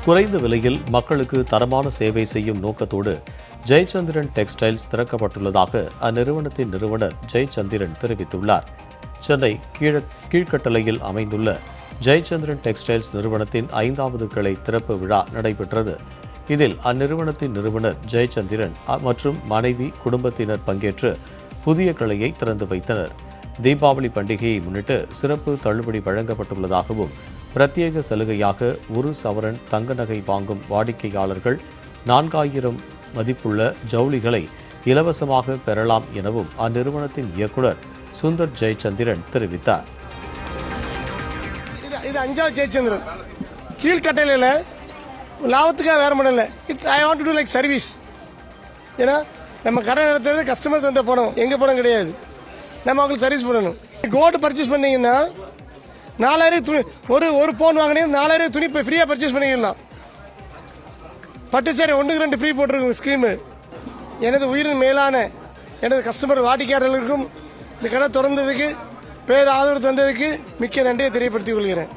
குறைந்த விலையில் மக்களுக்கு தரமான சேவை செய்யும் நோக்கத்தோடு ஜெயச்சந்திரன் டெக்ஸ்டைல்ஸ் திறக்கப்பட்டுள்ளதாக அந்நிறுவனத்தின் நிறுவனர் ஜெயச்சந்திரன் தெரிவித்துள்ளார். சென்னை கீழ்கட்டளையில் அமைந்துள்ள ஜெயச்சந்திரன் டெக்ஸ்டைல்ஸ் நிறுவனத்தின் 5வது கிளை திறப்பு விழா நடைபெற்றது. இதில் அந்நிறுவனத்தின் நிறுவனர் ஜெயச்சந்திரன் மற்றும் மனைவி குடும்பத்தினர் பங்கேற்று புதிய கிளையை திறந்து வைத்தனர். தீபாவளி பண்டிகையை முன்னிட்டு சிறப்பு தள்ளுபடி வழங்கப்பட்டுள்ளதாகவும் பிரத்யேக சலுகையாக 1 சவரன் தங்க நகை வாங்கும் வாடிக்கையாளர்கள் 4000 மதிப்புள்ள ஜவுளிகளை இலவசமாக பெறலாம் எனவும் அந்நிறுவனத்தின் இயக்குநர் சுந்தர் ஜெயச்சந்திரன் தெரிவித்தார். இது 5வது ஜெயச்சந்திரன் கீழ்கட்டளையில் லாபத்துக்காக வேற முடியல. I want to do like service. ஏன்னா நம்ம கடை நடத்துறது கஸ்டமர் தந்த பணம், எங்கள் பணம் கிடையாது. நம்ம அவங்களுக்கு சர்வீஸ் பண்ணணும். கோல்டு பர்ச்சேஸ் பண்ணீங்கன்னா 4000 துணி, ஒரு பவுன் வாங்கினீங்கன்னா 4000 துணி இப்போ ஃப்ரீயாக பர்ச்சேஸ் பண்ணிக்கலாம். பட்டு சேரை 1க்கு 2 ஃப்ரீ போட்டிருக்கும் ஸ்கீமு. எனது உயிரின் மேலான எனது கஸ்டமர் வாடிக்கையாளர்களுக்கும் இந்த கடை திறந்ததுக்கு பேர் ஆதரவு தந்ததுக்கு மிக்க நன்றியை தெரியப்படுத்திக் கொள்கிறேன்.